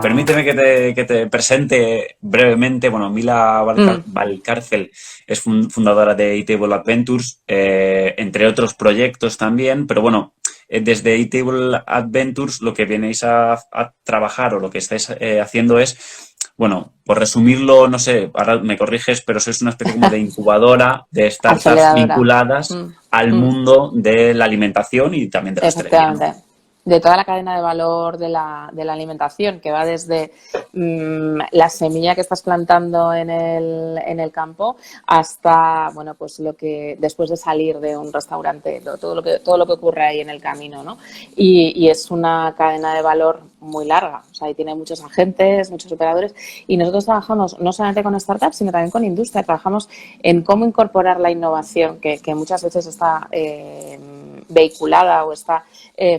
Permíteme que te presente brevemente. Bueno, Mila Mm, Valcárcel es fundadora de Eatable Adventures, entre otros proyectos también, pero bueno, desde Eatable Adventures lo que vienes a trabajar o lo que estáis haciendo es, bueno, por resumirlo, no sé, ahora me corriges, pero sois una especie como de incubadora de startups aceleradora. vinculadas Mm, al mm. mundo de la alimentación y también de la hostelería, ¿no? Efectivamente. De toda la cadena de valor de la alimentación, que va desde la semilla que estás plantando en el campo hasta, bueno, pues lo que después de salir de un restaurante, todo lo que ocurre ahí en el camino, ¿no? Y es una cadena de valor muy larga, o sea, ahí tiene muchos agentes, muchos operadores, y nosotros trabajamos no solamente con startups, sino también con industria, trabajamos en cómo incorporar la innovación que muchas veces está vehiculada o está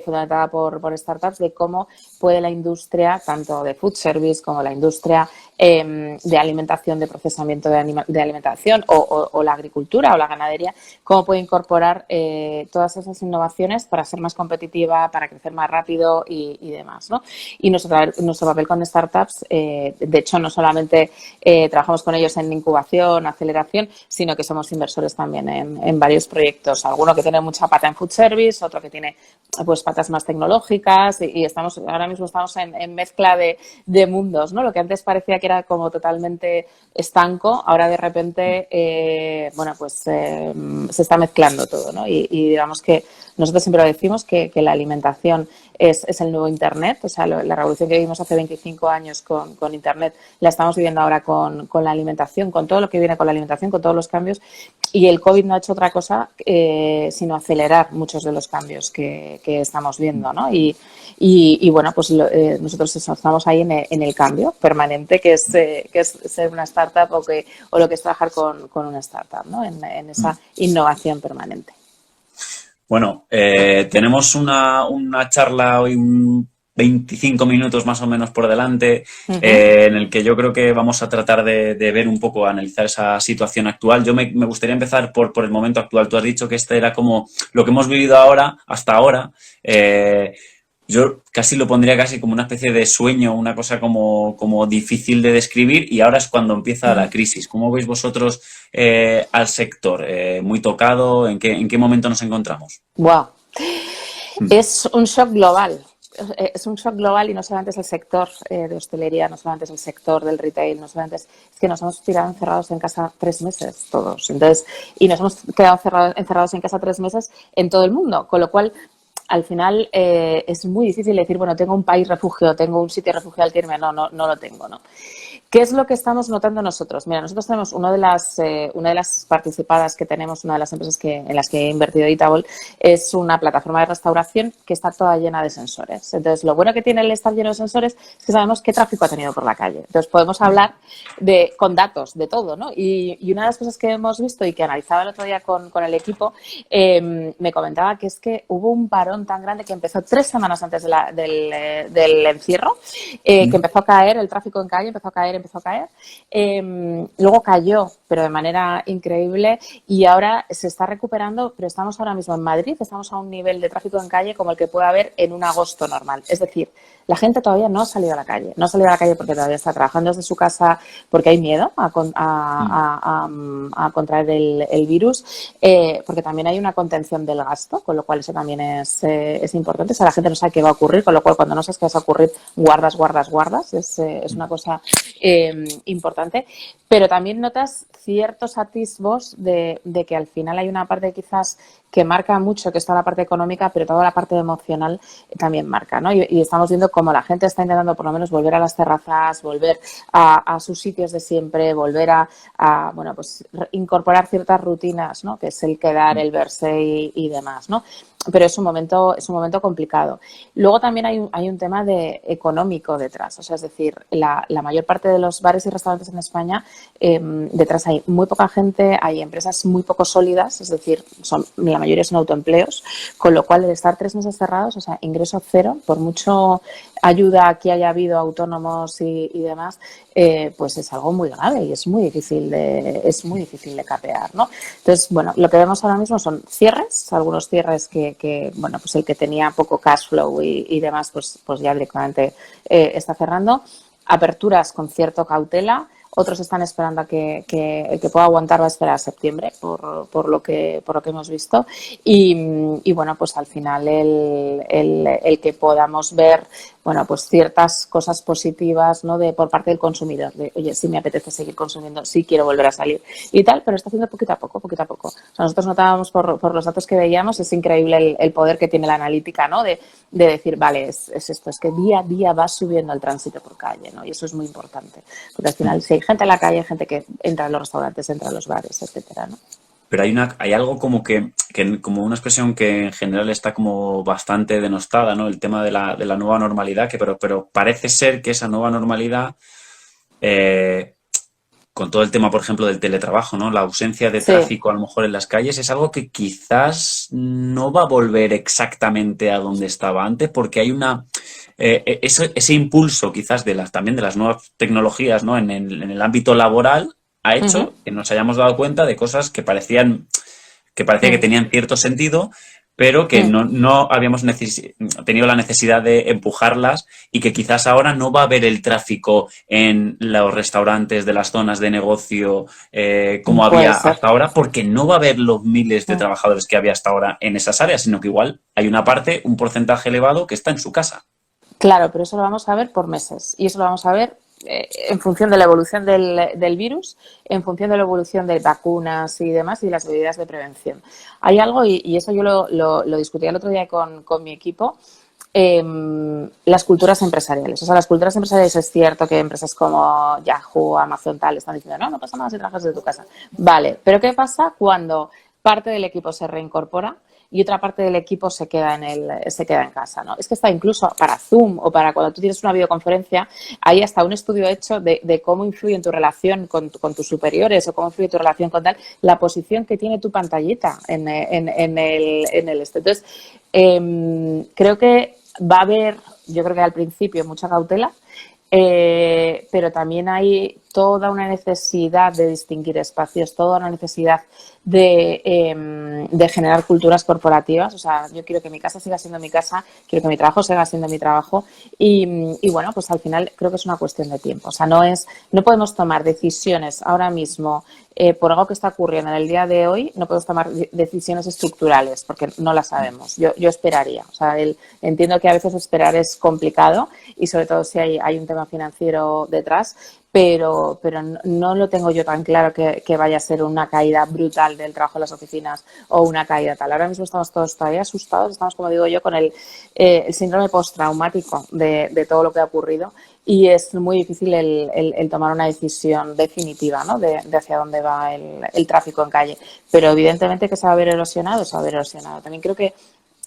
fundamentada por startups, de cómo puede la industria, tanto de food service como la industria de alimentación, de procesamiento de alimentación o la agricultura o la ganadería, cómo puede incorporar todas esas innovaciones para ser más competitiva, para crecer más rápido y demás, ¿no? Y nuestro papel con startups, de hecho, no solamente trabajamos con ellos en incubación, aceleración, sino que somos inversores también en varios proyectos. Alguno que tiene mucha pata en food service, otro que tiene pues patas más tecnológicas y ahora mismo estamos en mezcla de mundos, ¿no? Lo que antes parecía que era como totalmente estanco, ahora de repente, bueno, pues se está mezclando todo, ¿no? Y digamos que nosotros siempre lo decimos que la alimentación es el nuevo Internet, o sea, la revolución que vivimos hace 25 años con Internet la estamos viviendo ahora con la alimentación, con todo lo que viene con la alimentación, con todos los cambios, y el COVID no ha hecho otra cosa sino acelerar muchos de los cambios que estamos viendo, ¿no? Y bueno, pues nosotros estamos ahí en el cambio permanente, que es ser una startup o lo que es trabajar con una startup, ¿no? En esa innovación permanente. Bueno, tenemos una charla hoy, 25 minutos más o menos por delante, Uh -huh. en el que yo creo que vamos a tratar de ver un poco, analizar esa situación actual. Yo me gustaría empezar por el momento actual. Tú has dicho que este era como lo que hemos vivido ahora, hasta ahora. Yo casi lo pondría casi como una especie de sueño, una cosa como difícil de describir, y ahora es cuando empieza Uh la -huh. crisis. ¿Cómo veis vosotros al sector? ¿Muy tocado? En qué momento nos encontramos? Wow. Es un shock global. Es un shock global y no solamente es el sector de hostelería, no solamente es el sector del retail, no solamente es que nos hemos tirado encerrados en casa 3 meses todos. Entonces, y nos hemos quedado encerrados en casa 3 meses en todo el mundo, con lo cual al final es muy difícil decir, bueno, tengo un país refugio, tengo un sitio refugio al que irme. No lo tengo, ¿no? ¿Qué es lo que estamos notando nosotros? Mira, nosotros tenemos una de las participadas que tenemos, una de las empresas en las que he invertido Eatable, es una plataforma de restauración que está toda llena de sensores. Entonces, lo bueno que tiene el estar lleno de sensores es que sabemos qué tráfico ha tenido por la calle. Entonces, podemos hablar con datos de todo, ¿no? Y una de las cosas que hemos visto y que analizaba el otro día con el equipo, me comentaba que es que hubo un parón tan grande que empezó 3 semanas antes del encierro, que empezó a caer el tráfico en calle, empezó a caer. Luego cayó, pero de manera increíble, y ahora se está recuperando, pero estamos ahora mismo en Madrid, estamos a un nivel de tráfico en calle como el que puede haber en un agosto normal. Es decir, la gente todavía no ha salido a la calle. No ha salido a la calle porque todavía está trabajando desde su casa, porque hay miedo a contraer el virus, porque también hay una contención del gasto, con lo cual eso también es importante. O sea, la gente no sabe qué va a ocurrir, con lo cual cuando no sabes qué va a ocurrir, guardas. Es una cosa importante. Pero también notas ciertos atisbos de que al final hay una parte quizás que marca mucho, que está la parte económica, pero toda la parte emocional también marca, ¿no? Y estamos viendo cómo la gente está intentando por lo menos volver a las terrazas, volver a sus sitios de siempre, volver bueno, pues incorporar ciertas rutinas, ¿no? Que es el quedar, el verse y demás, ¿no? Pero es un momento complicado. Luego también hay un tema económico detrás, o sea, es decir, la mayor parte de los bares y restaurantes en España, detrás hay muy poca gente, hay empresas muy poco sólidas, es decir, la mayoría son autoempleos, con lo cual el estar 3 meses cerrados, o sea, ingreso cero, por mucho ayuda a que haya habido autónomos y demás, pues es algo muy grave y es muy difícil de capear, ¿no? Entonces, bueno, lo que vemos ahora mismo son cierres, algunos cierres que bueno, pues el que tenía poco cash flow y demás, pues ya directamente está cerrando. Aperturas con cierta cautela. Otros están esperando a que el que pueda aguantar va a esperar a septiembre, por lo que hemos visto. Y bueno, pues al final el que podamos ver, bueno, pues ciertas cosas positivas, ¿no? Por parte del consumidor, de oye, sí me apetece seguir consumiendo, sí quiero volver a salir y tal, pero está haciendo poquito a poco, poquito a poco. O sea, nosotros notábamos por los datos que veíamos, es increíble el poder que tiene la analítica, ¿no? De decir, vale, es esto, es que día a día va subiendo el tránsito por calle, ¿no? Y eso es muy importante, porque al final si hay gente en la calle, hay gente que entra en los restaurantes, entra en los bares, etcétera, ¿no? Pero hay algo como que como una expresión que en general está como bastante denostada, ¿no? El tema de la nueva normalidad, pero parece ser que esa nueva normalidad, eh, con todo el tema, por ejemplo, del teletrabajo, ¿no? La ausencia de Sí. tráfico a lo mejor en las calles es algo que quizás no va a volver exactamente a donde estaba antes, porque hay ese impulso quizás también de las nuevas tecnologías, ¿no? En el ámbito laboral ha Uh-huh. hecho que nos hayamos dado cuenta de cosas que parecía que Uh-huh. tenían cierto sentido, pero que no habíamos tenido la necesidad de empujarlas, y que quizás ahora no va a haber el tráfico en los restaurantes de las zonas de negocio como Puede había ser. hasta ahora, porque no va a haber los miles de Uh-huh. trabajadores que había hasta ahora en esas áreas, sino que igual hay una parte, un porcentaje elevado que está en su casa. Claro, pero eso lo vamos a ver por meses y eso lo vamos a ver en función de la evolución del virus, en función de la evolución de vacunas y demás y las medidas de prevención. Hay algo, y eso yo lo discutí el otro día con mi equipo, las culturas empresariales. O sea, las culturas empresariales es cierto que empresas como Yahoo, Amazon, tal, están diciendo, no pasa nada si trabajas desde tu casa. Vale, pero ¿qué pasa cuando parte del equipo se reincorpora y otra parte del equipo se queda en casa, ¿no? Es que está incluso para Zoom o para cuando tú tienes una videoconferencia, hay hasta un estudio hecho de cómo influye en tu relación con tus superiores o cómo influye tu relación con tal, la posición que tiene tu pantallita en el este. Entonces, creo que va a haber, yo creo que al principio, mucha cautela, pero también hay toda una necesidad de distinguir espacios, toda una necesidad de generar culturas corporativas. O sea, yo quiero que mi casa siga siendo mi casa, quiero que mi trabajo siga siendo mi trabajo y bueno, pues al final creo que es una cuestión de tiempo. O sea, no podemos tomar decisiones ahora mismo por algo que está ocurriendo en el día de hoy, no podemos tomar decisiones estructurales porque no las sabemos. Yo esperaría. O sea, entiendo que a veces esperar es complicado y sobre todo si hay un tema financiero detrás, pero no lo tengo yo tan claro que vaya a ser una caída brutal del trabajo en las oficinas o una caída tal. Ahora mismo estamos todos todavía asustados, estamos, como digo yo, con el síndrome postraumático de todo lo que ha ocurrido y es muy difícil el tomar una decisión definitiva, ¿no? de hacia dónde va el tráfico en calle. Pero evidentemente que se va a ver erosionado, se va a ver erosionado. También creo que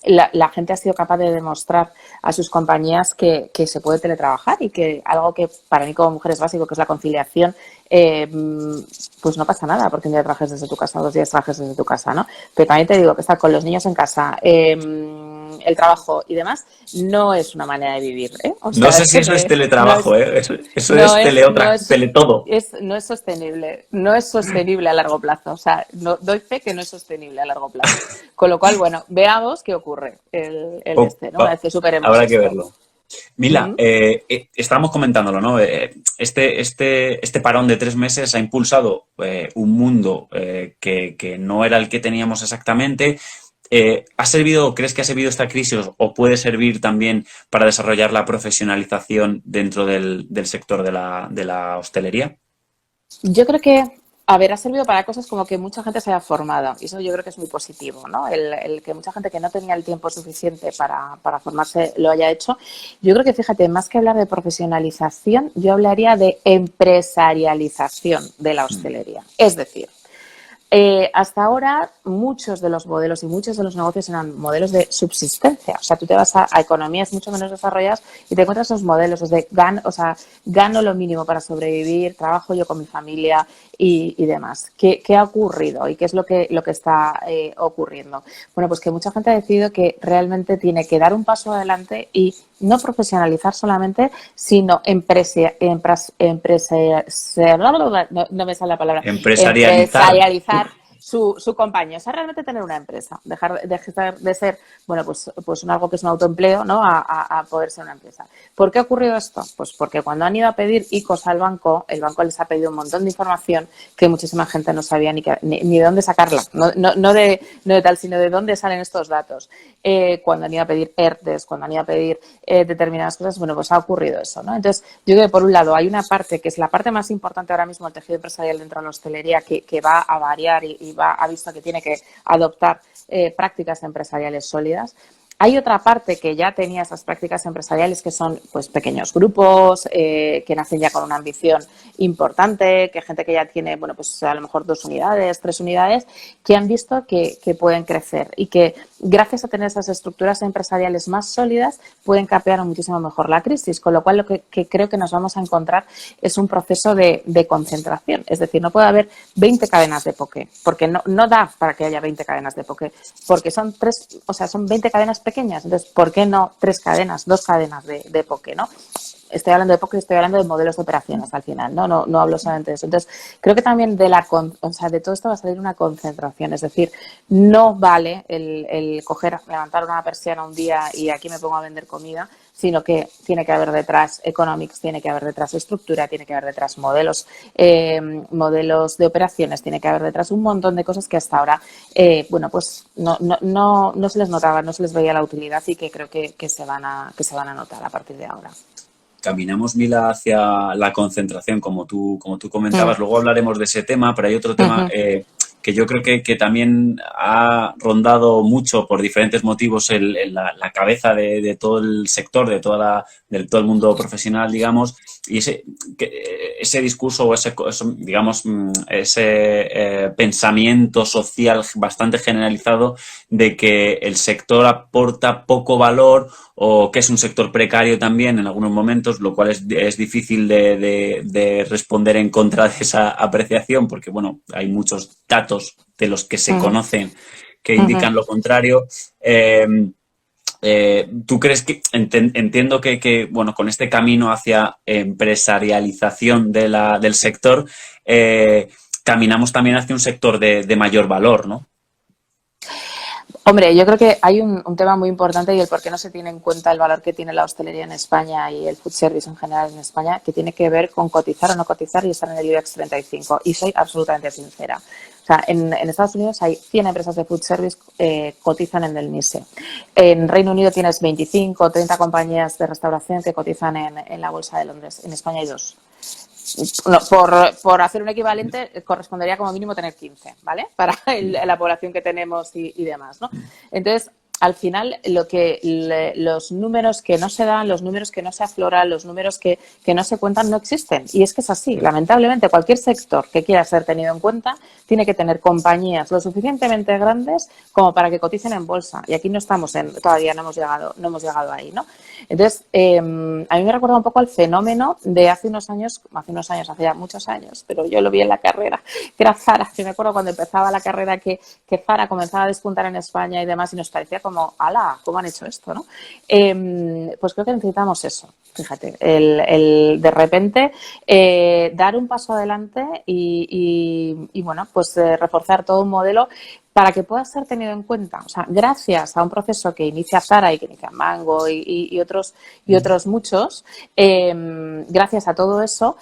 la gente ha sido capaz de demostrar a sus compañías que se puede teletrabajar y que algo que para mí como mujer es básico, que es la conciliación, pues no pasa nada porque un día trabajes desde tu casa, 2 días trabajes desde tu casa, ¿no? Pero también te digo que estar con los niños en casa, el trabajo y demás, no es una manera de vivir, ¿eh? O No sea, sé si eso es no es, teletrabajo, ¿eh? Eso no es es, no es, tele todo. no es sostenible, no es sostenible a largo plazo. O sea, doy fe que no es sostenible a largo plazo. Con lo cual, bueno, veamos qué ocurre ¿no? Una vez que superemos Habrá que esto. verlo. Mila, Uh-huh. estábamos comentándolo, ¿no? Este parón de 3 meses ha impulsado un mundo que no era el que teníamos exactamente. ¿Crees que ha servido esta crisis o puede servir también para desarrollar la profesionalización dentro del sector de la hostelería? Yo creo que, a ver, ha servido para cosas como que mucha gente se haya formado, y eso yo creo que es muy positivo, ¿no? El que mucha gente que no tenía el tiempo suficiente para formarse lo haya hecho. Yo creo que, fíjate, más que hablar de profesionalización, yo hablaría de empresarialización de la hostelería. Es decir, hasta ahora muchos de los modelos y muchos de los negocios eran modelos de subsistencia. O sea, tú te vas a economías mucho menos desarrolladas y te encuentras esos modelos de gano lo mínimo para sobrevivir, trabajo yo con mi familia y demás. ¿Qué ha ocurrido y qué es lo que está ocurriendo? Bueno, pues que mucha gente ha decidido que realmente tiene que dar un paso adelante y no profesionalizar solamente, sino no me sale la palabra, Empresarializar. empresarializar su compañía, o sea, realmente tener una empresa, dejar de ser, bueno, pues algo que es un autoempleo, ¿no? A poder ser una empresa. ¿Por qué ha ocurrido esto? Pues porque cuando han ido a pedir ICOs al banco, el banco les ha pedido un montón de información que muchísima gente no sabía ni de dónde sacarla, no de tal, sino de dónde salen estos datos. Cuando han ido a pedir ERTES, cuando han ido a pedir determinadas cosas, bueno, pues ha ocurrido eso, ¿no? Entonces, yo creo que por un lado hay una parte que es la parte más importante ahora mismo del tejido empresarial dentro de la hostelería que va a variar y ha visto que tiene que adoptar prácticas empresariales sólidas. Hay otra parte que ya tenía esas prácticas empresariales que son pues pequeños grupos, que nacen ya con una ambición importante, que gente que ya tiene, bueno, pues a lo mejor 2 unidades, 3 unidades, que han visto que pueden crecer y que gracias a tener esas estructuras empresariales más sólidas pueden capear muchísimo mejor la crisis, con lo cual lo que creo que nos vamos a encontrar es un proceso de concentración. Es decir, no puede haber 20 cadenas de poke, porque no da para que haya 20 cadenas de poke, porque son 20 cadenas pequeñas. Entonces, ¿por qué no 3 cadenas, 2 cadenas de poke, ¿no? Estoy hablando de poke, estoy hablando de modelos de operaciones al final, no hablo solamente de eso. Entonces, creo que también de todo esto va a salir una concentración, es decir, no vale el coger, levantar una persiana un día y aquí me pongo a vender comida, sino que tiene que haber detrás economics, tiene que haber detrás estructura, tiene que haber detrás modelos de operaciones, tiene que haber detrás un montón de cosas que hasta ahora, bueno, pues no se les notaba, no se les veía la utilidad y que creo que se van a notar a partir de ahora. Caminamos, Mila, hacia la concentración, como tú comentabas. Luego hablaremos de ese tema, pero hay otro tema que yo creo que también ha rondado mucho por diferentes motivos la cabeza de todo el sector, de todo el mundo profesional, digamos, y ese discurso o ese pensamiento social bastante generalizado de que el sector aporta poco valor o que es un sector precario también en algunos momentos, lo cual es difícil de responder en contra de esa apreciación, porque bueno, hay muchos datos de los que se conocen que indican lo contrario. ¿Tú crees que, entiendo que, bueno, con este camino hacia empresarialización del sector, caminamos también hacia un sector de mayor valor, ¿no? Hombre, yo creo que hay un tema muy importante y el por qué no se tiene en cuenta el valor que tiene la hostelería en España y el food service en general en España, que tiene que ver con cotizar o no cotizar y estar en el IBEX 35. Y soy absolutamente sincera. O sea, en Estados Unidos hay 100 empresas de food service cotizan en el NYSE. En Reino Unido tienes 25 o 30 compañías de restauración que cotizan en la Bolsa de Londres. En España hay 2. No, por hacer un equivalente, correspondería como mínimo tener 15, ¿vale? Para la población que tenemos y demás, ¿no? Entonces, al final, los números que no se dan, los números que no se afloran, los números que no se cuentan no existen. Y es que es así. Lamentablemente, cualquier sector que quiera ser tenido en cuenta tiene que tener compañías lo suficientemente grandes como para que coticen en bolsa. Y aquí todavía no hemos llegado ahí, ¿no? Entonces, a mí me recuerda un poco al fenómeno de hace ya muchos años, pero yo lo vi en la carrera, que era Zara. Yo me acuerdo cuando empezaba la carrera que Zara comenzaba a despuntar en España y demás y nos parecía como, ¡hala! ¿Cómo han hecho esto, no? Pues creo que necesitamos eso, fíjate, el de repente dar un paso adelante y bueno, pues reforzar todo un modelo para que pueda ser tenido en cuenta. O sea, gracias a un proceso que inicia Zara y que inicia Mango y otros muchos, gracias a todo eso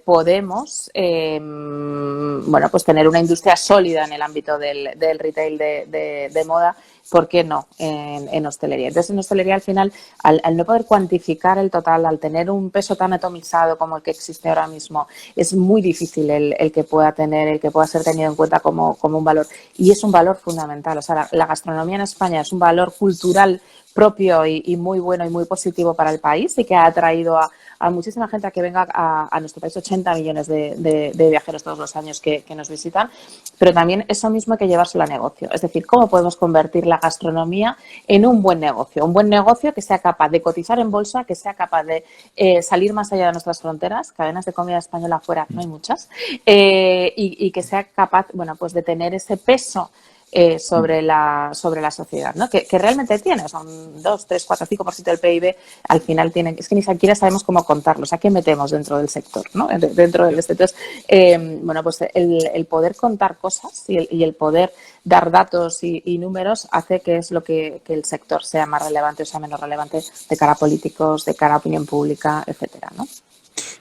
podemos bueno, pues tener una industria sólida en el ámbito del retail de moda. ¿Por qué no en hostelería? Entonces, en hostelería, al final, al no poder cuantificar el total, al tener un peso tan atomizado como el que existe ahora mismo, es muy difícil el que pueda ser tenido en cuenta como un valor. Y es un valor fundamental. O sea, la gastronomía en España es un valor cultural propio y muy bueno y muy positivo para el país y que ha atraído a muchísima gente a que venga a nuestro país, 80 millones de viajeros todos los años que nos visitan, pero también eso mismo hay que llevárselo a negocio. Es decir, ¿cómo podemos convertir la gastronomía en un buen negocio? Un buen negocio que sea capaz de cotizar en bolsa, que sea capaz de salir más allá de nuestras fronteras, cadenas de comida española afuera no hay muchas, y que sea capaz, bueno, pues de tener ese peso sobre la sociedad, ¿no? Que realmente tiene, son 2, 3, 4, 5% del PIB, al final tienen, es que ni siquiera sabemos cómo contarlos, a qué metemos dentro del sector, ¿no? Dentro del este. Entonces, bueno, pues el poder contar cosas y el poder dar datos y números hace que es lo que el sector sea más relevante o sea menos relevante de cara a políticos, de cara a opinión pública, etcétera, ¿no?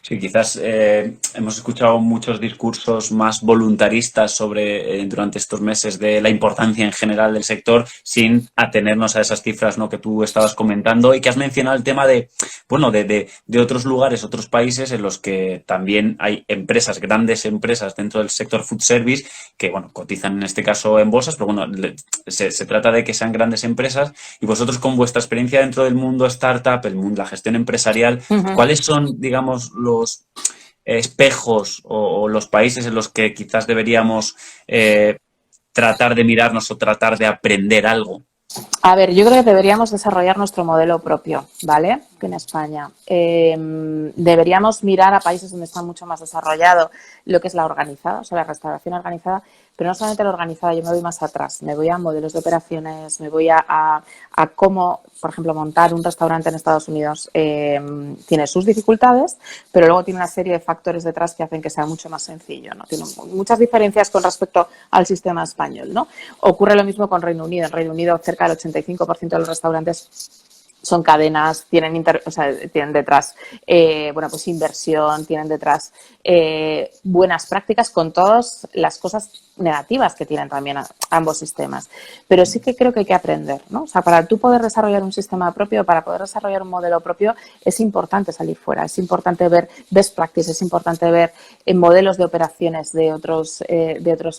Sí, quizás hemos escuchado muchos discursos más voluntaristas sobre durante estos meses de la importancia en general del sector sin atenernos a esas cifras, ¿no?, que tú estabas comentando y que has mencionado el tema de, bueno, de otros lugares, otros países en los que también hay empresas, grandes empresas dentro del sector food service que, bueno, cotizan en este caso en bolsas, pero bueno, se trata de que sean grandes empresas y vosotros con vuestra experiencia dentro del mundo startup, el mundo, la gestión empresarial, ¿cuáles son, digamos, los espejos o los países en los que quizás deberíamos tratar de mirarnos o tratar de aprender algo? A ver, yo creo que deberíamos desarrollar nuestro modelo propio, ¿vale? Que en España. Deberíamos mirar a países donde está mucho más desarrollado lo que es la organizada, o sea, la restauración organizada, pero no solamente la organizada, yo me voy más atrás, me voy a modelos de operaciones, me voy a cómo, por ejemplo, montar un restaurante en Estados Unidos tiene sus dificultades, pero luego tiene una serie de factores detrás que hacen que sea mucho más sencillo, ¿no? Tiene muchas diferencias con respecto al sistema español, ¿no? Ocurre lo mismo con Reino Unido. En Reino Unido cerca del 85% de los restaurantes son cadenas, tienen detrás bueno, pues inversión, tienen detrás buenas prácticas con todas las cosas negativas que tienen también ambos sistemas. Pero sí que creo que hay que aprender, ¿no? O sea, para tú poder desarrollar un sistema propio, para poder desarrollar un modelo propio, es importante salir fuera, es importante ver best practices, es importante ver modelos de operaciones de otros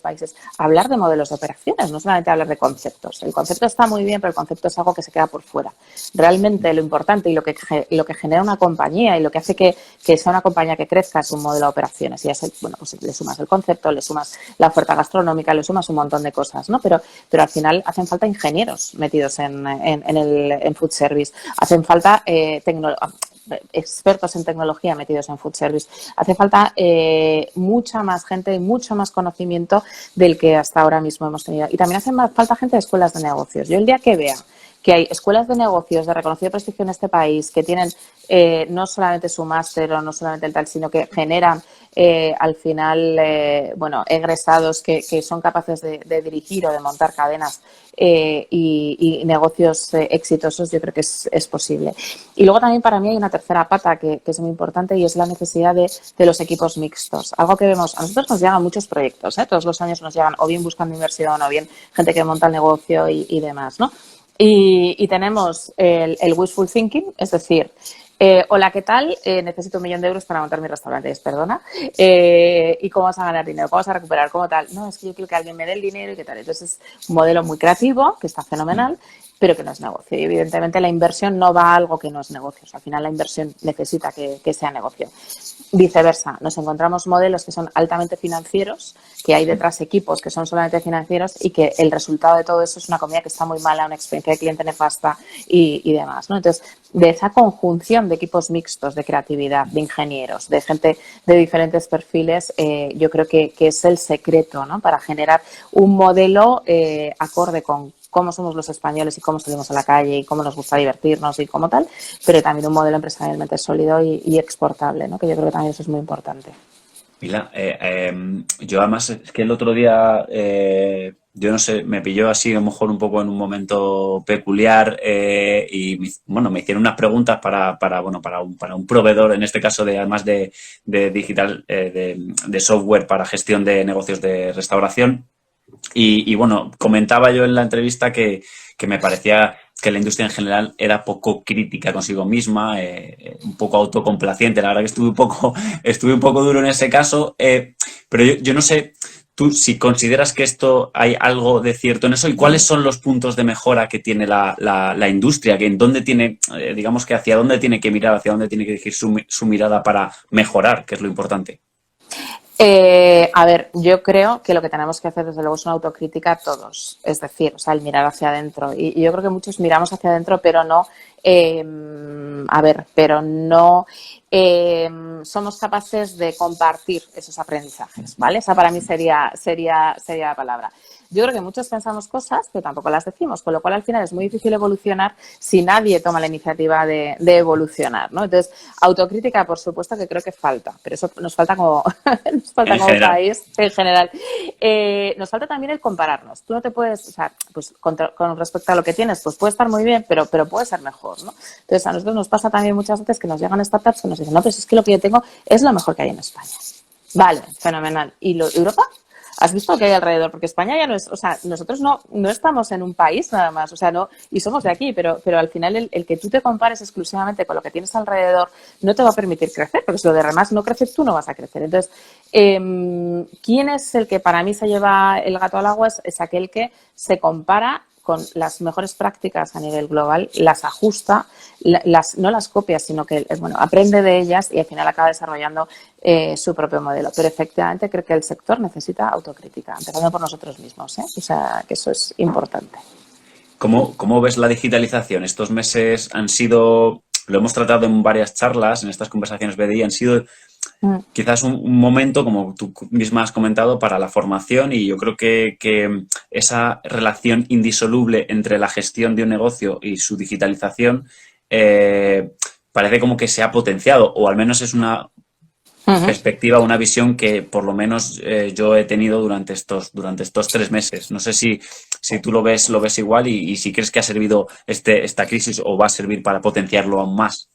países. Hablar de modelos de operaciones, no solamente hablar de conceptos. El concepto está muy bien, pero el concepto es algo que se queda por fuera. Realmente lo importante y lo que genera una compañía y lo que hace que sea una compañía que crezca es un modelo de operaciones. Y bueno, pues le sumas el concepto, le sumas la oferta gastronómica, le sumas un montón de cosas, ¿no? Pero al final hacen falta ingenieros metidos en food service. Hacen falta expertos en tecnología metidos en food service. Hace falta mucha más gente y mucho más conocimiento del que hasta ahora mismo hemos tenido. Y también hace falta gente de escuelas de negocios. Yo el día que vea que hay escuelas de negocios de reconocido prestigio en este país que tienen no solamente su máster o no solamente el tal, sino que generan al final, bueno, egresados que son capaces de dirigir o de montar cadenas y negocios exitosos, yo creo que es posible. Y luego también para mí hay una tercera pata que es muy importante y es la necesidad de los equipos mixtos. Algo que vemos, a nosotros nos llegan muchos proyectos, todos los años nos llegan o bien buscando inversión o bien gente que monta el negocio y demás, ¿no? Y tenemos el wishful thinking, es decir, hola, ¿qué tal? Necesito 1 millón de euros para montar mi restaurante. Perdona. ¿Y cómo vas a ganar dinero? ¿Cómo vas a recuperar? ¿Cómo tal? No, es que yo quiero que alguien me dé el dinero y qué tal. Entonces es un modelo muy creativo, que está fenomenal, pero que no es negocio. Y evidentemente la inversión no va a algo que no es negocio. O sea, al final la inversión necesita que sea negocio. Viceversa, nos encontramos modelos que son altamente financieros, que hay detrás equipos que son solamente financieros y que el resultado de todo eso es una comida que está muy mala, una experiencia de cliente nefasta y demás, ¿no? Entonces, de esa conjunción de equipos mixtos, de creatividad, de ingenieros, de gente de diferentes perfiles, yo creo que es el secreto, ¿no?, para generar un modelo acorde con cómo somos los españoles y cómo salimos a la calle y cómo nos gusta divertirnos y como tal, pero también un modelo empresarialmente sólido y exportable, ¿no?, que yo creo que también eso es muy importante. Mira, yo además es que el otro día, yo no sé, me pilló así a lo mejor un poco en un momento peculiar y bueno, me hicieron unas preguntas bueno, para un proveedor, en este caso de además de digital, de software para gestión de negocios de restauración. Y bueno, comentaba yo en la entrevista que me parecía que la industria en general era poco crítica consigo misma, un poco autocomplaciente. La verdad que estuve un poco duro en ese caso, pero yo no sé tú si consideras que esto hay algo de cierto en eso y cuáles son los puntos de mejora que tiene la industria, que en dónde tiene, digamos que hacia dónde tiene que mirar, hacia dónde tiene que dirigir su mirada para mejorar, que es lo importante. A ver, yo creo que lo que tenemos que hacer desde luego es una autocrítica todos, es decir, o sea, el mirar hacia adentro. Y yo creo que muchos miramos hacia adentro, pero no A ver, pero no somos capaces de compartir esos aprendizajes, ¿vale? Esa para mí sería la palabra. Yo creo que muchos pensamos cosas, pero tampoco las decimos, con lo cual al final es muy difícil evolucionar si nadie toma la iniciativa de evolucionar, ¿no? Entonces, autocrítica, por supuesto que creo que falta, pero eso nos falta como, nos falta como país en general. Nos falta también el compararnos. Tú no te puedes, o sea, pues con respecto a lo que tienes, pues puede estar muy bien, pero puede ser mejor, ¿no? Entonces, a nosotros nos pasa también muchas veces que nos llegan startups que nos dicen, no, pues es que lo que yo tengo es lo mejor que hay en España. Vale, fenomenal. ¿Y Europa? ¿Has visto lo que hay alrededor? Porque España ya no es, o sea, nosotros no estamos en un país nada más, o sea, no, y somos de aquí, pero al final el que tú te compares exclusivamente con lo que tienes alrededor no te va a permitir crecer, porque si lo de demás no creces, tú no vas a crecer. Entonces, ¿quién es el que para mí se lleva el gato al agua? Es aquel que se compara con las mejores prácticas a nivel global, las ajusta, no las copia, sino que bueno, aprende de ellas y al final acaba desarrollando su propio modelo. Pero efectivamente creo que el sector necesita autocrítica, empezando por nosotros mismos, ¿eh? O sea, que eso es importante. ¿Cómo ves la digitalización? Estos meses han sido, lo hemos tratado en varias charlas, en estas conversaciones BDI, han sido quizás un momento, como tú misma has comentado, para la formación, y yo creo que esa relación indisoluble entre la gestión de un negocio y su digitalización parece como que se ha potenciado, o al menos es una perspectiva, una visión que por lo menos yo he tenido durante estos 3 meses. No sé si tú lo ves igual y si crees que ha servido esta crisis o va a servir para potenciarlo aún más.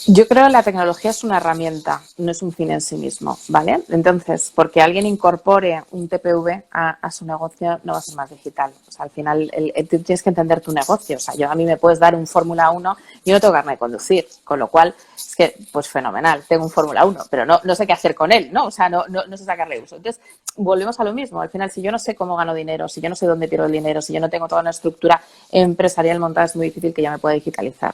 Yo creo que la tecnología es una herramienta, no es un fin en sí mismo, ¿vale? Entonces, porque alguien incorpore un TPV a su negocio no va a ser más digital. O sea, al final tú tienes que entender tu negocio. O sea, a mí me puedes dar un Fórmula 1, yo no tengo carnet de conducir, con lo cual es que, pues fenomenal, tengo un Fórmula 1, pero no sé qué hacer con él, ¿no? O sea, no sé sacarle uso. Entonces, volvemos a lo mismo. Al final, si yo no sé cómo gano dinero, si yo no sé dónde pierdo el dinero, si yo no tengo toda una estructura empresarial montada, es muy difícil que ya me pueda digitalizar.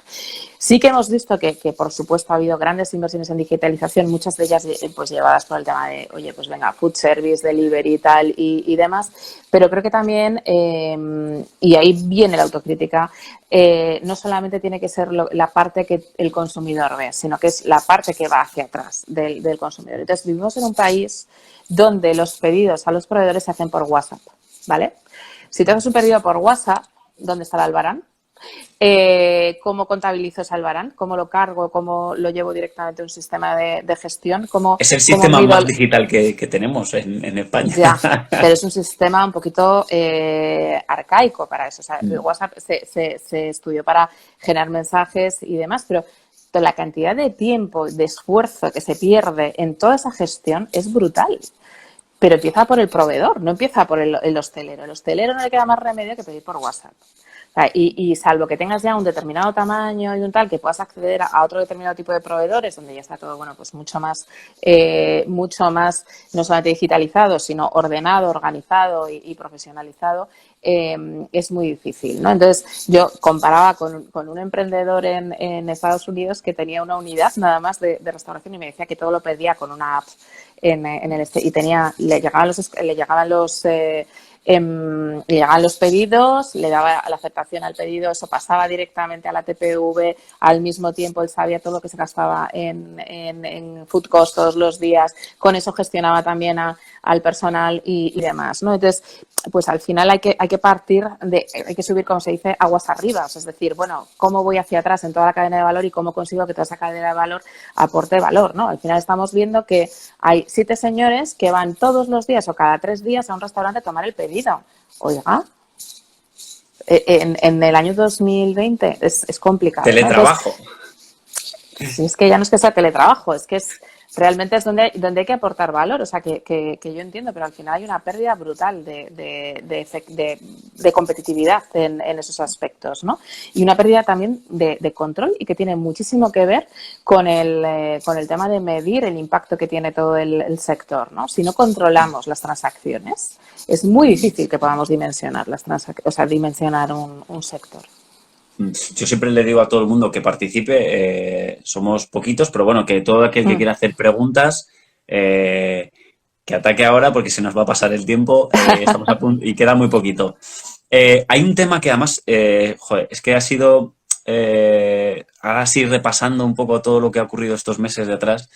Sí que hemos visto que por supuesto, ha habido grandes inversiones en digitalización, muchas de ellas pues llevadas por el tema de, oye, pues venga, food service, delivery y tal y demás, pero creo que también, y ahí viene la autocrítica, no solamente tiene que ser la parte que el consumidor ve, sino que es la parte que va hacia atrás del consumidor. Entonces, vivimos en un país donde los pedidos a los proveedores se hacen por WhatsApp, ¿vale? Si te haces un pedido por WhatsApp, ¿dónde está el albarán? ¿Cómo contabilizo ese albarán? ¿Cómo lo cargo? ¿Cómo lo llevo directamente a un sistema de gestión? Es el sistema más digital que tenemos en España. Ya, pero es un sistema un poquito arcaico para eso. O sea, el WhatsApp se estudió para generar mensajes y demás, pero la cantidad de tiempo, de esfuerzo que se pierde en toda esa gestión es brutal. Pero empieza por el proveedor, no empieza por el hostelero. El hostelero no le queda más remedio que pedir por WhatsApp. O sea, y salvo que tengas ya un determinado tamaño y un tal, que puedas acceder a otro determinado tipo de proveedores, donde ya está todo, bueno, pues mucho más, no solamente digitalizado, sino ordenado, organizado y profesionalizado, es muy difícil, ¿no? Entonces, yo comparaba con un emprendedor en Estados Unidos que tenía una unidad nada más de restauración y me decía que todo lo pedía con una app y le llegaban los pedidos, le daba la aceptación al pedido, eso pasaba directamente a la TPV, al mismo tiempo él sabía todo lo que se gastaba en food cost todos los días, con eso gestionaba también al personal y demás, ¿no? Entonces, pues al final hay que partir hay que subir, como se dice, aguas arriba, o sea, es decir, bueno, ¿cómo voy hacia atrás en toda la cadena de valor y cómo consigo que toda esa cadena de valor aporte valor, ¿no? Al final estamos viendo que hay 7 señores que van todos los días o cada 3 días a un restaurante a tomar el pedido. Oiga, en el año 2020 es complicado. Teletrabajo. Entonces, es que ya no es que sea teletrabajo, es que realmente es donde hay que aportar valor. O sea, que yo entiendo, pero al final hay una pérdida brutal de competitividad en esos aspectos, ¿no? Y una pérdida también de control y que tiene muchísimo que ver con el tema de medir el impacto que tiene todo el sector, ¿no? Si no controlamos las transacciones, es muy difícil que podamos dimensionar dimensionar un sector. Yo siempre le digo a todo el mundo que participe, somos poquitos, pero bueno, que todo aquel que quiera hacer preguntas, que ataque ahora porque se nos va a pasar el tiempo, estamos a punto y queda muy poquito. Hay un tema que además, es que ha sido ahora sí repasando un poco todo lo que ha ocurrido estos meses de atrás,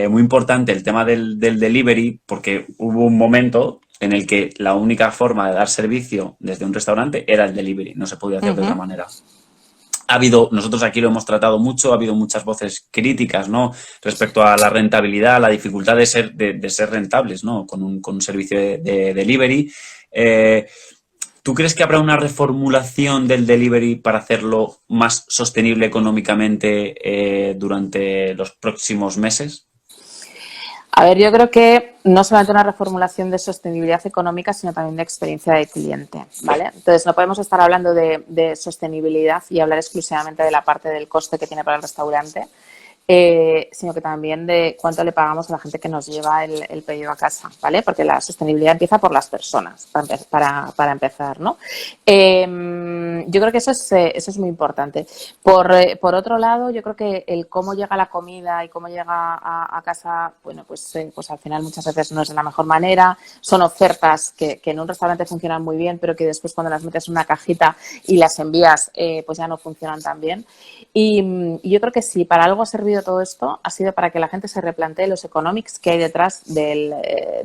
muy importante el tema del delivery, porque hubo un momento en el que la única forma de dar servicio desde un restaurante era el delivery, no se podía hacer de otra manera. Nosotros aquí lo hemos tratado mucho, ha habido muchas voces críticas, ¿no? Respecto a la rentabilidad, la dificultad de ser rentables, ¿no? Con un servicio de delivery. ¿Tú crees que habrá una reformulación del delivery para hacerlo más sostenible económicamente durante los próximos meses? A ver, yo creo que no solamente una reformulación de sostenibilidad económica, sino también de experiencia de cliente, ¿vale? Entonces, no podemos estar hablando de sostenibilidad y hablar exclusivamente de la parte del coste que tiene para el restaurante, sino que también de cuánto le pagamos a la gente que nos lleva el pedido a casa, ¿vale? Porque la sostenibilidad empieza por las personas, para empezar, ¿no? Yo creo que eso es muy importante. Por otro lado, yo creo que el cómo llega la comida y cómo llega a casa, bueno, pues al final muchas veces no es de la mejor manera. Son ofertas que en un restaurante funcionan muy bien, pero que después cuando las metes en una cajita y las envías, pues ya no funcionan tan bien. Y yo creo que sí, para algo ha servido todo esto, ha sido para que la gente se replantee los economics que hay detrás del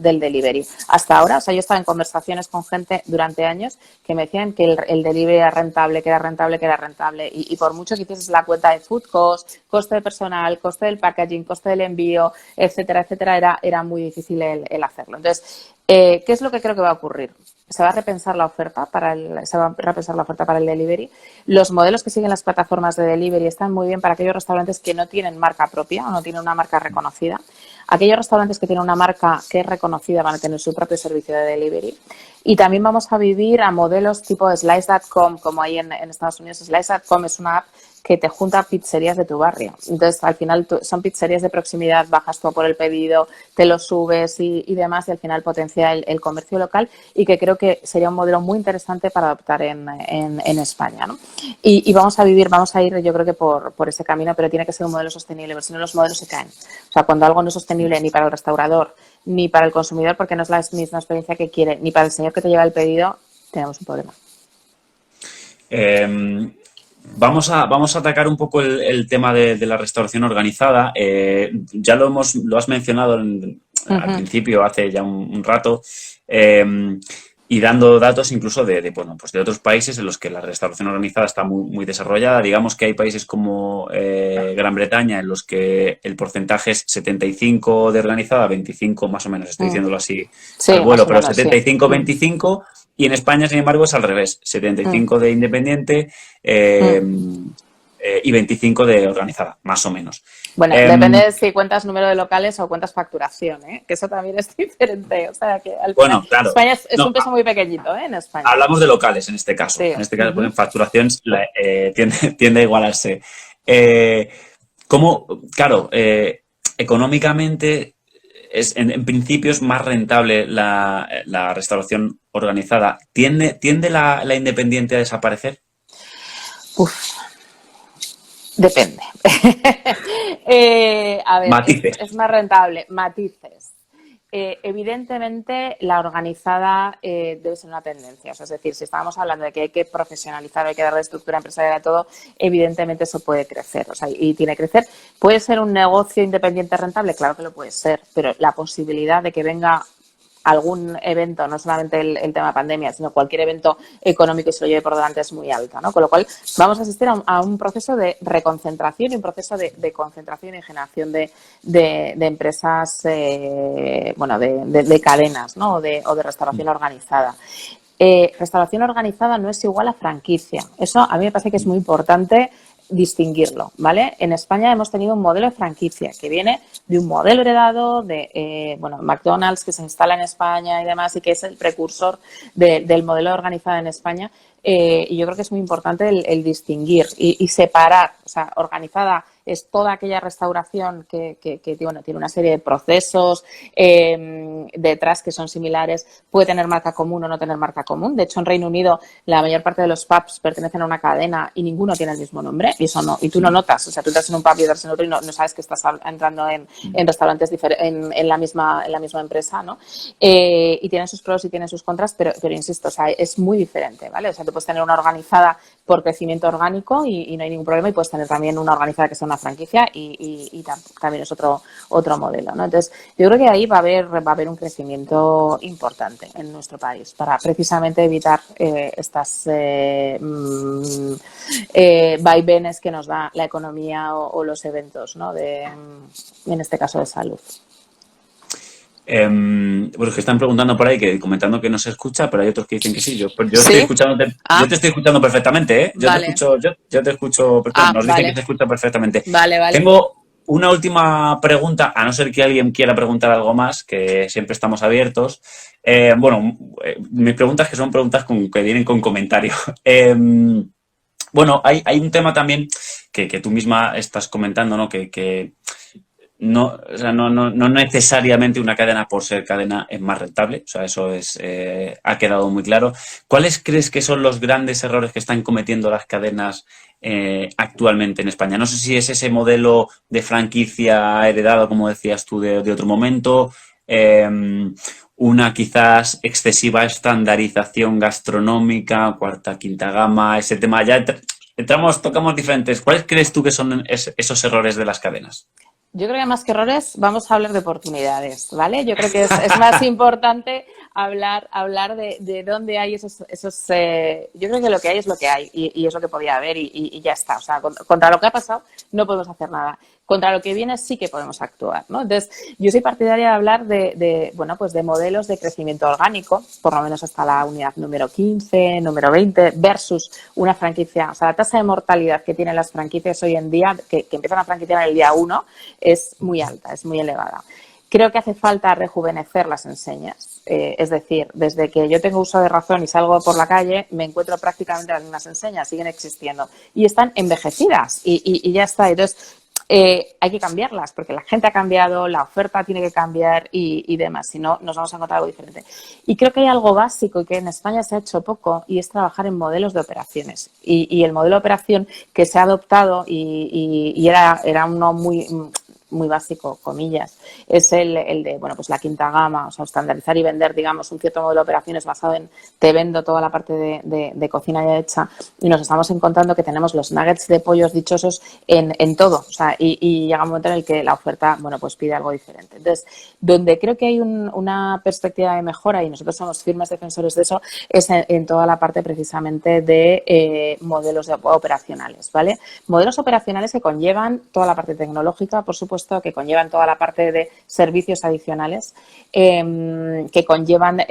delivery. Hasta ahora, o sea, yo estaba en conversaciones con gente durante años que me decían que el delivery era rentable, que era rentable, que era rentable. Y por mucho que hicieses la cuenta de food cost, coste de personal, coste del packaging, coste del envío, etcétera, etcétera, era muy difícil el hacerlo. Entonces, ¿qué es lo que creo que va a ocurrir? Se va a repensar la oferta para el delivery. Los modelos que siguen las plataformas de delivery están muy bien para aquellos restaurantes que no tienen marca propia o no tienen una marca reconocida. Aquellos restaurantes que tienen una marca que es reconocida van a tener su propio servicio de delivery. Y también vamos a vivir a modelos tipo Slice.com, como hay en Estados Unidos. Slice.com es una app que te junta pizzerías de tu barrio. Entonces, al final son pizzerías de proximidad, bajas tú por el pedido, te lo subes y demás, y al final potencia el comercio local, y que creo que sería un modelo muy interesante para adoptar en España, ¿no? Y vamos a ir, yo creo que por ese camino, pero tiene que ser un modelo sostenible, porque si no los modelos se caen. O sea, cuando algo no es sostenible ni para el restaurador, ni para el consumidor, porque no es la misma experiencia que quiere, ni para el señor que te lleva el pedido, tenemos un problema. Vamos a atacar un poco el tema de la restauración organizada. Ya lo has mencionado al principio, hace ya un rato, y dando datos incluso pues de otros países en los que la restauración organizada está muy, muy desarrollada. Digamos que hay países como Gran Bretaña en los que el porcentaje es 75 de organizada, 25 más o menos, estoy diciéndolo así Sí, al vuelo, pero menos, 75-25. Y en España, sin embargo, es al revés. 75 de independiente y 25 de organizada, más o menos. Bueno, depende de si cuentas número de locales o cuentas facturación, ¿eh? Que eso también es diferente. O sea, que al final, claro. España es un peso muy pequeñito, ¿eh? En España. Hablamos de locales en este caso. Sí. En este caso, en facturación tiende a igualarse. Claro, económicamente en principio es más rentable la restauración organizada. ¿Tiende la independiente a desaparecer? Depende. A ver, Matices. es más rentable. Matices. Evidentemente, la organizada debe ser una tendencia. O sea, es decir, si estábamos hablando de que hay que profesionalizar, hay que darle estructura empresarial a todo, evidentemente eso puede crecer. O sea, y tiene que crecer. ¿Puede ser un negocio independiente rentable? Claro que lo puede ser, pero la posibilidad de que venga algún evento, no solamente el tema pandemia, sino cualquier evento económico y se lo lleve por delante es muy alta, ¿no? Con lo cual vamos a asistir a un proceso de reconcentración y un proceso de concentración y generación de empresas, de cadenas, ¿no? O de restauración organizada. Restauración organizada no es igual a franquicia. Eso a mí me parece que es muy importante distinguirlo, ¿vale? En España hemos tenido un modelo de franquicia que viene de un modelo heredado de McDonald's, que se instala en España y demás, y que es el precursor del modelo organizado en España. Y yo creo que es muy importante el distinguir y separar. O sea, organizada es toda aquella restauración que tiene una serie de procesos detrás que son similares. Puede tener marca común o no tener marca común. De hecho, en Reino Unido la mayor parte de los pubs pertenecen a una cadena y ninguno tiene el mismo nombre. Y eso no, y tú no notas. O sea, tú entras en un pub y entras en otro y no sabes que estás entrando en restaurantes en la misma empresa, ¿no? Y tienen sus pros y tienen sus contras, pero insisto, o sea, es muy diferente, ¿vale? O sea, tú puedes tener una organizada por crecimiento orgánico y no hay ningún problema, y puedes tener también una organizada que sea una franquicia y también es otro modelo, ¿no? Entonces, yo creo que ahí va a haber un crecimiento importante en nuestro país para precisamente evitar estas vaivenes que nos da la economía o los eventos, ¿no? En este caso de salud. Pues que están preguntando por ahí, comentando que no se escucha, pero hay otros que dicen que sí. Yo ¿Sí? estoy escuchándote, yo te estoy escuchando perfectamente, ¿eh? Vale. Yo te escucho perfectamente. Nos dicen que te escucha perfectamente. Vale. Tengo una última pregunta, a no ser que alguien quiera preguntar algo más, que siempre estamos abiertos. Mis preguntas que son preguntas que vienen con comentario. Bueno, hay un tema también que tú misma estás comentando, ¿no? Que no, o sea, no necesariamente una cadena por ser cadena es más rentable. O sea, eso ha quedado muy claro. ¿Cuáles crees que son los grandes errores que están cometiendo las cadenas actualmente en España? No sé si es ese modelo de franquicia heredado, como decías tú, de otro momento, una quizás excesiva estandarización gastronómica, cuarta, quinta gama, ese tema. Ya tocamos diferentes. ¿Cuáles crees tú que son esos errores de las cadenas? Yo creo que más que errores vamos a hablar de oportunidades, ¿vale? Yo creo que es más importante hablar de dónde hay esos yo creo que lo que hay es lo que hay y es lo que podía haber y ya está. O sea, contra lo que ha pasado no podemos hacer nada. Contra lo que viene sí que podemos actuar, ¿no? Entonces, yo soy partidaria de hablar de modelos de crecimiento orgánico, por lo menos hasta la unidad número 15, número 20, versus una franquicia. O sea, la tasa de mortalidad que tienen las franquicias hoy en día, que empiezan a franquiciar en el día 1, es muy alta, es muy elevada. Creo que hace falta rejuvenecer las enseñas. Es decir, desde que yo tengo uso de razón y salgo por la calle, me encuentro prácticamente las mismas enseñas, siguen existiendo. Y están envejecidas y ya está. Entonces, hay que cambiarlas porque la gente ha cambiado, la oferta tiene que cambiar y demás, si no nos vamos a encontrar algo diferente. Y creo que hay algo básico y que en España se ha hecho poco y es trabajar en modelos de operaciones. Y el modelo de operación que se ha adoptado y era uno muy básico, comillas, es el de, pues la quinta gama, o sea, estandarizar y vender, digamos, un cierto modelo de operaciones basado en te vendo toda la parte de cocina ya hecha y nos estamos encontrando que tenemos los nuggets de pollos dichosos en todo, o sea, y llega un momento en el que la oferta, pues pide algo diferente. Entonces, donde creo que hay una perspectiva de mejora y nosotros somos firmes defensores de eso, es en toda la parte precisamente de modelos operacionales, ¿vale? Modelos operacionales que conllevan toda la parte tecnológica, por supuesto, que conllevan toda la parte de servicios adicionales, que conllevan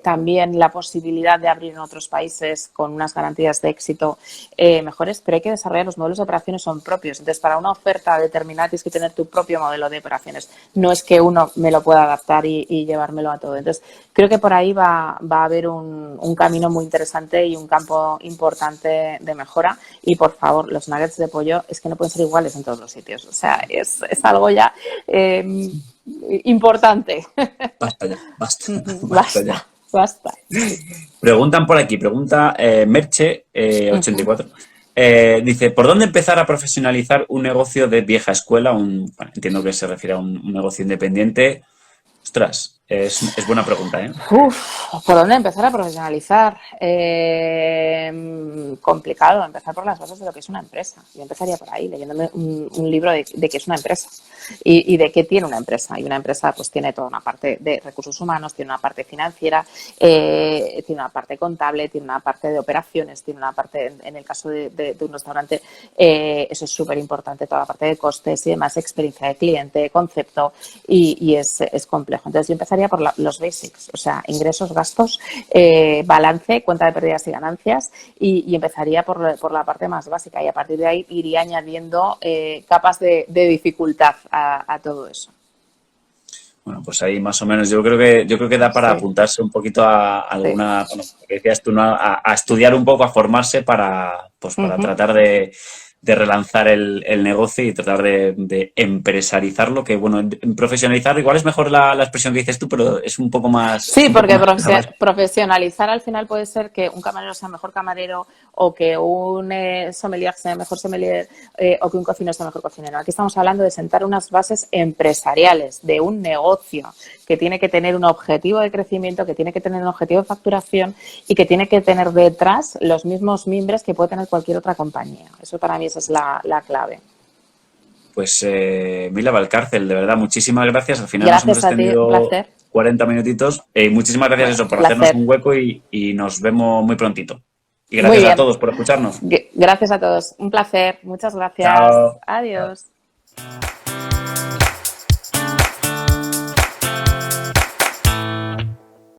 también la posibilidad de abrir en otros países con unas garantías de éxito mejores, pero hay que desarrollar los modelos de operaciones son propios. Entonces, para una oferta determinada tienes que tener tu propio modelo de operaciones. No es que uno me lo pueda adaptar y llevármelo a todo. Entonces, creo que por ahí va a haber un camino muy interesante y un campo importante de mejora. Y, por favor, los nuggets de pollo es que no pueden ser iguales en todos los sitios. O sea, es algo ya importante. Basta ya, basta ya. Basta. Pregunta Merche 84. Dice, ¿por dónde empezar a profesionalizar un negocio de vieja escuela? Entiendo que se refiere a un negocio independiente. Ostras, es buena pregunta, ¿eh? ¿Por dónde empezar a profesionalizar? Complicado, empezar por las bases de lo que es una empresa. Yo empezaría por ahí, leyéndome un libro de qué es una empresa y de qué tiene una empresa. Y una empresa pues tiene toda una parte de recursos humanos, tiene una parte financiera, tiene una parte contable, tiene una parte de operaciones, tiene una parte, en el caso de un restaurante, eso es súper importante, toda la parte de costes y demás, experiencia de cliente, concepto y es complejo. Entonces yo empezaría por los basics, o sea, ingresos, gastos, balance, cuenta de pérdidas y ganancias y empezaría por la parte más básica y a partir de ahí iría añadiendo capas de dificultad a todo eso. Bueno, pues ahí más o menos yo creo que da para apuntarse un poquito a alguna, que decías tú, ¿no? a estudiar un poco, a formarse para tratar de de relanzar el negocio y tratar de empresarizarlo, que bueno, profesionalizarlo, igual es mejor la expresión que dices tú, pero es un poco más... Sí, un poco porque más- profesionalizar al final puede ser que un camarero sea mejor camarero o que un sommelier sea mejor sommelier o que un cocinero sea mejor cocinero. Aquí estamos hablando de sentar unas bases empresariales de un negocio que tiene que tener un objetivo de crecimiento, que tiene que tener un objetivo de facturación y que tiene que tener detrás los mismos mimbres que puede tener cualquier otra compañía. Eso para mí esa es la clave. Pues Mila Valcárcel, de verdad, muchísimas gracias. Al final nos hemos Gracias a ti, un extendido placer. 40 minutitos. Muchísimas gracias Bueno, eso, por hacernos placer. un hueco y nos vemos muy prontito. Y Muy gracias a bien. todos por escucharnos. Gracias a todos. Un placer. Muchas gracias. Chao. Chao. Adiós.